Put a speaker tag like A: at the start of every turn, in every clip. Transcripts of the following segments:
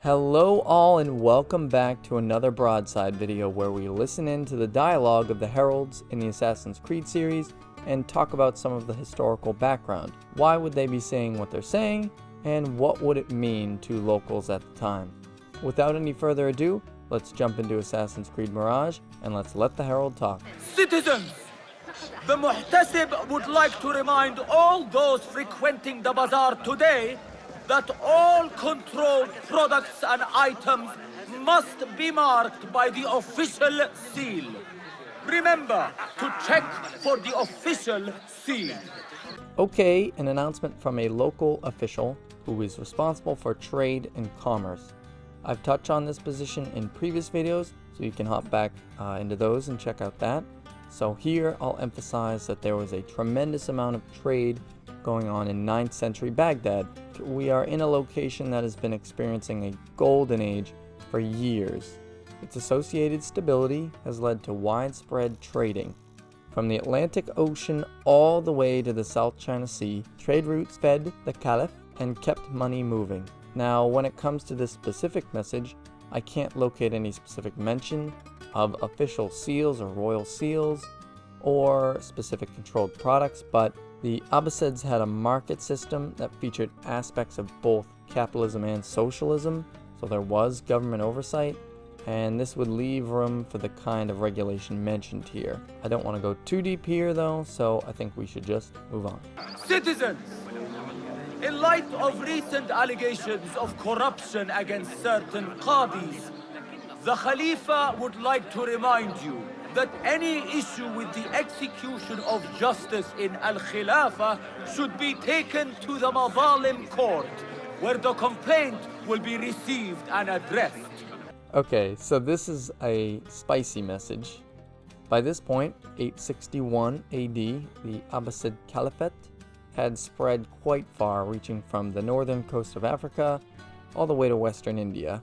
A: Hello all and welcome back to another broadside video where we listen in to the dialogue of the heralds in the Assassin's Creed series and talk about some of the historical background. Why would they be saying what they're saying, and what would it mean to locals at the time? Without any further ado, let's jump into Assassin's Creed Mirage and let's let the herald talk.
B: Citizens, the Muhtasib would like to remind all those frequenting the bazaar today that all controlled products and items must be marked by the official seal. Remember to check for the official seal.
A: Okay, an announcement from a local official who is responsible for trade and commerce. I've touched on this position in previous videos, so you can hop back into those and check out that. So here I'll emphasize that there was a tremendous amount of trade going on in 9th century Baghdad. We are in a location that has been experiencing a golden age for years. Its associated stability has led to widespread trading. From the Atlantic Ocean all the way to the South China Sea, trade routes fed the Caliph and kept money moving. Now, when it comes to this specific message, I can't locate any specific mention of official seals or royal seals or specific controlled products, but the Abbasids had a market system that featured aspects of both capitalism and socialism, so there was government oversight, and this would leave room for the kind of regulation mentioned here. I don't want to go too deep here though, so I think we should just move on.
B: Citizens, in light of recent allegations of corruption against certain qadis, the Khalifa would like to remind you that any issue with the execution of justice in Al-Khilafah should be taken to the Mazalim court, where the complaint will be received and addressed.
A: Okay, so this is a spicy message. By this point, 861 AD, the Abbasid Caliphate had spread quite far, reaching from the northern coast of Africa all the way to western India.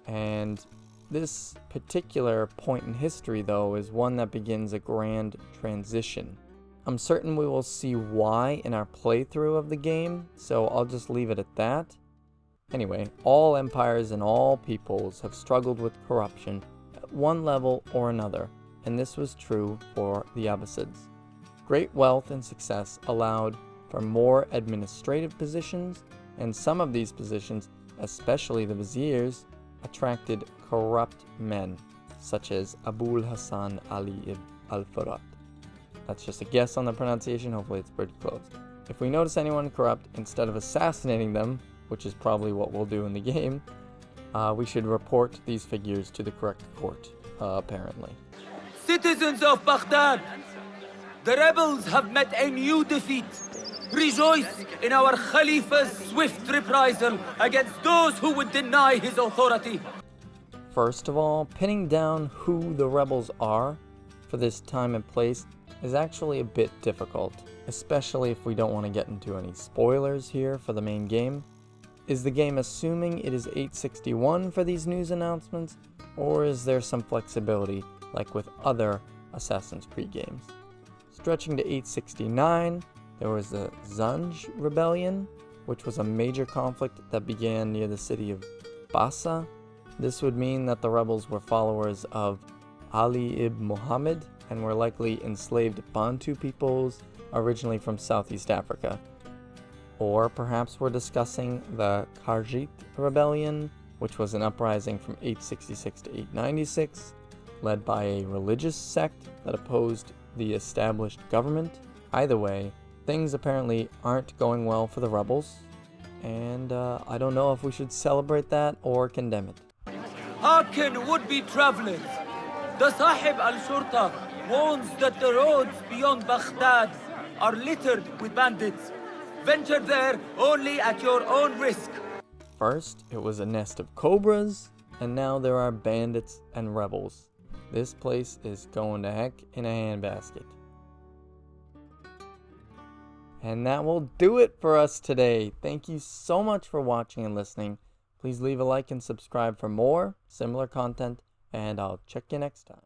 A: And this particular point in history, though, is one that begins a grand transition. I'm certain we will see why in our playthrough of the game, so I'll just leave it at that. Anyway, all empires and all peoples have struggled with corruption at one level or another, and this was true for the Abbasids. Great wealth and success allowed for more administrative positions, and some of these positions, especially the viziers, attracted corrupt men, such as Abul Hassan Ali ibn al-Furat. That's just a guess on the pronunciation, hopefully it's pretty close. If we notice anyone corrupt, instead of assassinating them, which is probably what we'll do in the game, we should report these figures to the correct court, apparently.
B: Citizens of Baghdad, the rebels have met a new defeat. Rejoice in our Khalifa's swift reprisal against those who would deny his authority.
A: First of all, pinning down who the rebels are for this time and place is actually a bit difficult, especially if we don't want to get into any spoilers here for the main game. Is the game assuming it is 861 for these news announcements, or is there some flexibility like with other Assassin's Creed games? Stretching to 869, there was the Zanj Rebellion, which was a major conflict that began near the city of Bassa. This would mean that the rebels were followers of Ali ibn Muhammad and were likely enslaved Bantu peoples originally from Southeast Africa. Or perhaps we're discussing the Kharjit Rebellion, which was an uprising from 866 to 896, led by a religious sect that opposed the established government. Either way, things apparently aren't going well for the rebels, and I don't know if we should celebrate that or condemn it.
B: Hearken would-be travelers. The Sahib al-Shurta warns that the roads beyond Baghdad are littered with bandits. Venture there only at your own risk.
A: First, it was a nest of cobras, and now there are bandits and rebels. This place is going to heck in a handbasket. And that will do it for us today. Thank you so much for watching and listening. Please leave a like and subscribe for more similar content, and I'll check you next time.